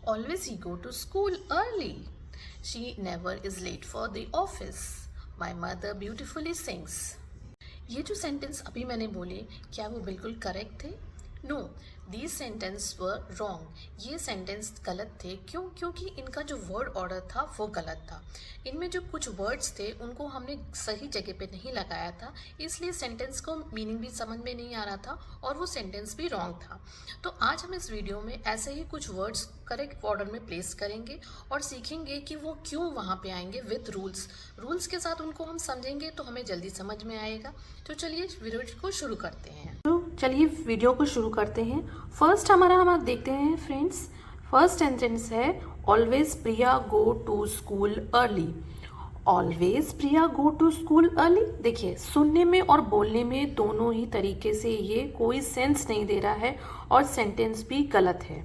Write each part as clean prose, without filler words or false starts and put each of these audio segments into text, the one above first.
Always he go to school early. She never is late for the office. My mother beautifully sings. ये जो sentence अभी मैंने बोले, क्या वो बिल्कुल करेक्ट थे? No, these sentence were wrong. ये सेंटेंस गलत थे। क्यों? क्योंकि इनका जो वर्ड ऑर्डर था वो गलत था। इनमें जो कुछ वर्ड्स थे उनको हमने सही जगह पे नहीं लगाया था, इसलिए सेंटेंस को मीनिंग भी समझ में नहीं आ रहा था और वो सेंटेंस भी रॉन्ग था। तो आज हम इस वीडियो में ऐसे ही कुछ वर्ड्स करेक्ट ऑर्डर में प्लेस करेंगे और सीखेंगे कि वो क्यों वहाँ पे आएंगे विथ रूल्स के साथ उनको हम समझेंगे तो हमें जल्दी समझ में आएगा। तो चलिए वीडियो को शुरू करते हैं। फर्स्ट हम देखते हैं फ्रेंड्स। फर्स्ट सेंटेंस है always Priya go to school early. Always Priya go to school early. देखिए, सुनने में और बोलने में दोनों ही तरीके से ये कोई सेंस नहीं दे रहा है और सेंटेंस भी गलत है।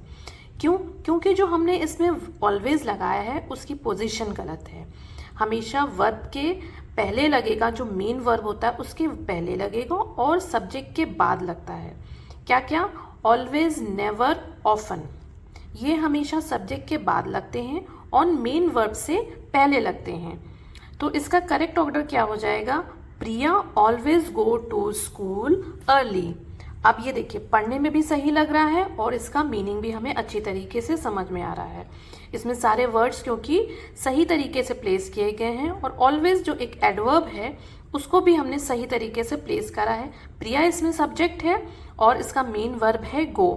क्यों? क्योंकि जो हमने इसमें ऑलवेज लगाया है उसकी पोजीशन गलत है। हमेशा वर्ब के पहले लगेगा, जो मेन वर्ब होता है उसके पहले लगेगा और सब्जेक्ट के बाद लगता है। क्या क्या? ऑलवेज, नेवर, ऑफन, ये हमेशा सब्जेक्ट के बाद लगते हैं और मेन वर्ब से पहले लगते हैं। तो इसका करेक्ट ऑर्डर क्या हो जाएगा? Priya always go to school early. अब ये देखिए, पढ़ने में भी सही लग रहा है और इसका मीनिंग भी हमें अच्छी तरीके से समझ में आ रहा है। इसमें सारे वर्ड्स क्योंकि सही तरीके से प्लेस किए गए हैं और ऑलवेज जो एक एडवर्ब है उसको भी हमने सही तरीके से प्लेस करा है। प्रिया इसमें सब्जेक्ट है और इसका मेन वर्ब है गो।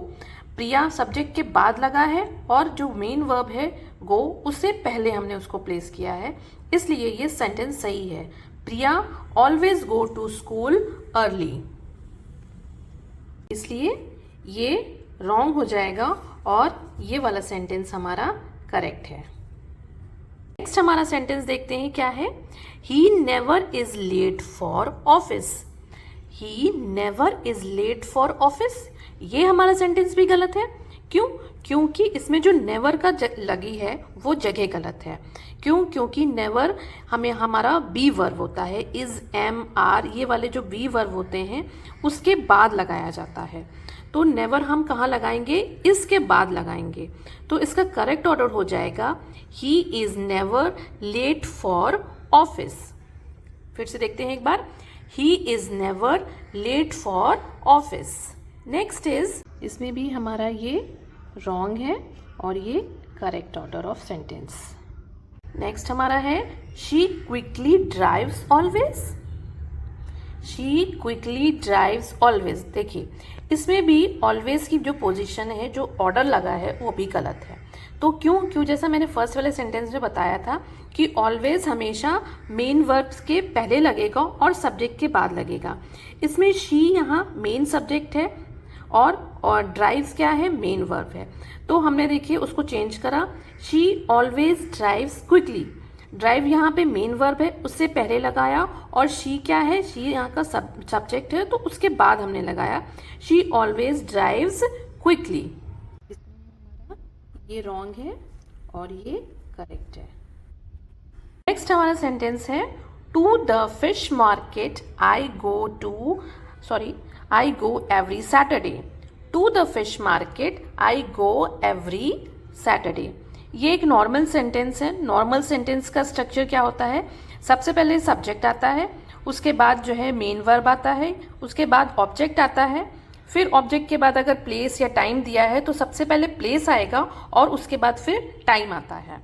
प्रिया सब्जेक्ट के बाद लगा है और जो मेन वर्ब है गो उससे पहले हमने उसको प्लेस किया है, इसलिए ये सेंटेंस सही है। Priya always go to school early, इसलिए ये रॉन्ग हो जाएगा और ये वाला सेंटेंस हमारा करेक्ट है। नेक्स्ट हमारा सेंटेंस देखते हैं क्या है। He never is late for office. He never is late for office, ये हमारा सेंटेंस भी गलत है। क्यों? क्योंकि इसमें जो नेवर का लगी है वो जगह गलत है। क्यों? क्योंकि नेवर हमें हमारा बी वर्ब होता है। इज, एम, आर, ये वाले जो बी वर्ब होते हैं उसके बाद लगाया जाता है। तो नेवर हम कहाँ लगाएंगे? इसके बाद लगाएंगे। तो इसका करेक्ट ऑर्डर हो जाएगा he is never late for office. फिर से देखते हैं एक बार। He is never late for office. Next is, इसमें भी हमारा ये रॉन्ग है और ये correct order of sentence. Next हमारा है she quickly drives always. She quickly drives always. देखिए, इसमें भी ऑलवेज की जो पोजीशन है, जो ऑर्डर लगा है वो भी गलत है। तो क्यों? जैसा मैंने फर्स्ट वाले सेंटेंस में बताया था कि ऑलवेज हमेशा मेन वर्ब्स के पहले लगेगा और सब्जेक्ट के बाद लगेगा। इसमें शी यहाँ मेन सब्जेक्ट है और ड्राइव्स क्या है? मेन वर्ब है। तो हमने देखिए उसको चेंज करा। She always drives quickly. Drive यहाँ पे मेन वर्ब है, उससे पहले लगाया और शी क्या है? शी यहाँ का सब्जेक्ट है, तो उसके बाद हमने लगाया शी ऑलवेज ड्राइव्स क्विकली। ये रॉन्ग है और ये करेक्ट है। नेक्स्ट हमारा सेंटेंस है to the fish market I go every Saturday. To the fish market I go every Saturday. ये एक नॉर्मल सेंटेंस है। नॉर्मल सेंटेंस का स्ट्रक्चर क्या होता है? सबसे पहले सब्जेक्ट आता है, उसके बाद जो है मेन वर्ब आता है, उसके बाद ऑब्जेक्ट आता है, फिर ऑब्जेक्ट के बाद अगर प्लेस या टाइम दिया है तो सबसे पहले प्लेस आएगा और उसके बाद फिर टाइम आता है।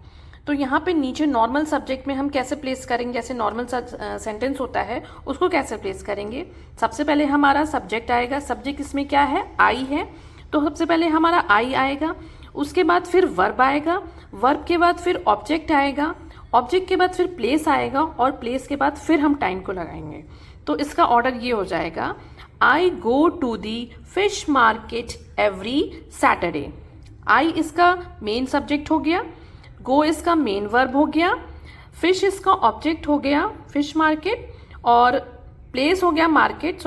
तो यहाँ पे नीचे नॉर्मल सब्जेक्ट में हम कैसे प्लेस करेंगे? जैसे नॉर्मल सेंटेंस होता है उसको कैसे प्लेस करेंगे? सबसे पहले हमारा सब्जेक्ट आएगा। सब्जेक्ट इसमें क्या है? आई है, तो सबसे पहले हमारा आई आएगा, उसके बाद फिर वर्ब आएगा, वर्ब के बाद फिर ऑब्जेक्ट आएगा, ऑब्जेक्ट के बाद फिर प्लेस आएगा और प्लेस के बाद फिर हम टाइम को लगाएंगे। तो इसका ऑर्डर ये हो जाएगा I go to the fish market every Saturday. I इसका मेन सब्जेक्ट हो गया, गो इसका मेन वर्ब हो गया, फिश इसका ऑब्जेक्ट हो गया फिश मार्केट, और प्लेस हो गया मार्केट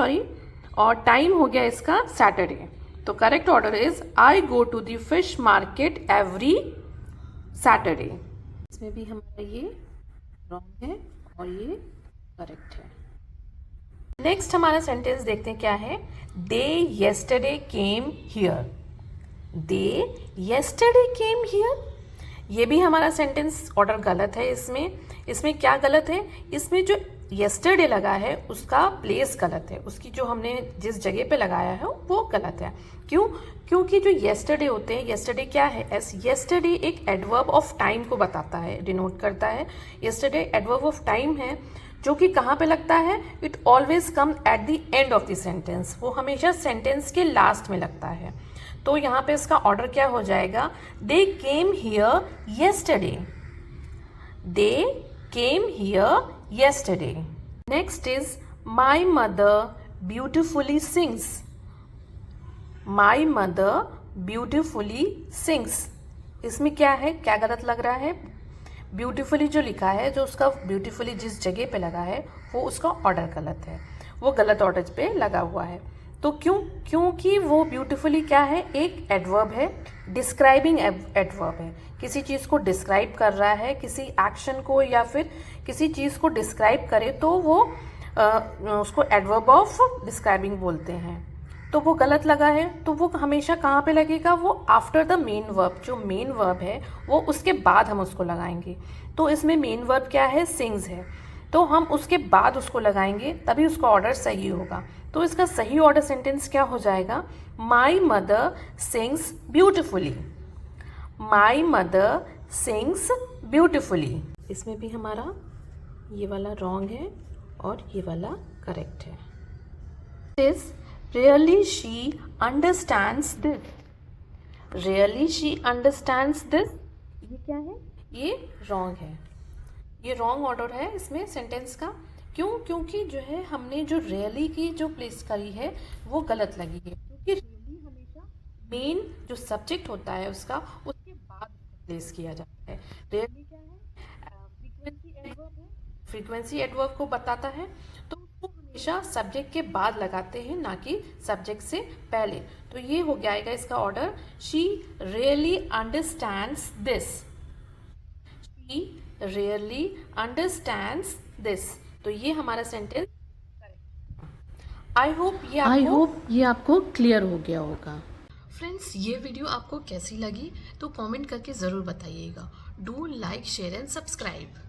और टाइम हो गया इसका सैटरडे। तो correct order is I go to the fish market every Saturday. इसमें भी हमारा ये रॉन्ग है और ये करेक्ट है। नेक्स्ट हमारा सेंटेंस देखते हैं क्या है। They yesterday came here. They yesterday came here. ये भी हमारा सेंटेंस ऑर्डर गलत है। इसमें क्या गलत है? इसमें जो येस्टरडे लगा है उसका प्लेस गलत है, उसकी जो हमने जिस जगह पे लगाया है वो गलत है। क्यों? क्योंकि जो येस्टरडे होते हैं, येस्टरडे क्या है? येस्टरडे एक एडवर्ब ऑफ टाइम को बताता है, डिनोट करता है। येस्टरडे एडवर्ब ऑफ टाइम है जो कि कहाँ पे लगता है? It always come at the end of the sentence. वो हमेशा सेंटेंस के लास्ट में लगता है। तो यहाँ पे इसका ऑर्डर क्या हो जाएगा? They came here yesterday. They came here yesterday. Next is my mother beautifully sings. My mother beautifully sings. इसमें क्या है? क्या गलत लग रहा है? ब्यूटीफुली जो लिखा है, जो उसका ब्यूटीफुली जिस जगह पे लगा है वो उसका ऑर्डर गलत है, वो गलत ऑर्डर पे लगा हुआ है। तो क्योंकि वो ब्यूटीफुली क्या है? एक एडवर्ब है, डिस्क्राइबिंग एडवर्ब है। किसी चीज़ को डिस्क्राइब कर रहा है, किसी एक्शन को या फिर किसी चीज़ को डिस्क्राइब करे तो वो उसको एडवर्ब ऑफ डिस्क्राइबिंग बोलते हैं। तो वो गलत लगा है, तो वो हमेशा कहाँ पे लगेगा? वो आफ्टर द मेन वर्ब। जो मेन वर्ब है वो उसके बाद हम उसको लगाएंगे। तो इसमें मेन वर्ब क्या है? सिंग्स है। तो हम उसके बाद उसको लगाएंगे तभी उसका ऑर्डर सही होगा। तो इसका सही ऑर्डर सेंटेंस क्या हो जाएगा? My mother sings beautifully. My mother sings beautifully. इसमें भी हमारा ये वाला रॉन्ग है और ये वाला करेक्ट है। This really she understands this. Really she understands this, ये क्या है? ये रॉन्ग है। ये रॉन्ग ऑर्डर है इसमें सेंटेंस का। क्यों? क्योंकि जो है हमने जो रियली की जो प्लेस करी है वो गलत लगी है। क्योंकि रियली हमेशा मेन जो सब्जेक्ट होता है उसका उसके बाद प्लेस किया जाता है। रियली क्या है? फ्रीक्वेंसी एडवर्ब है, फ्रीक्वेंसी एडवर्ब को बताता है। तो उसको हमेशा सब्जेक्ट के बाद लगाते हैं, ना कि सब्जेक्ट से पहले। तो ये हो जाएगा इसका order, she really understands this. She really understands this. तो ये हमारा सेंटेंस आई होप ये आपको क्लियर हो गया होगा। फ्रेंड्स, ये वीडियो आपको कैसी लगी तो कमेंट करके ज़रूर बताइएगा। Do like, share and subscribe.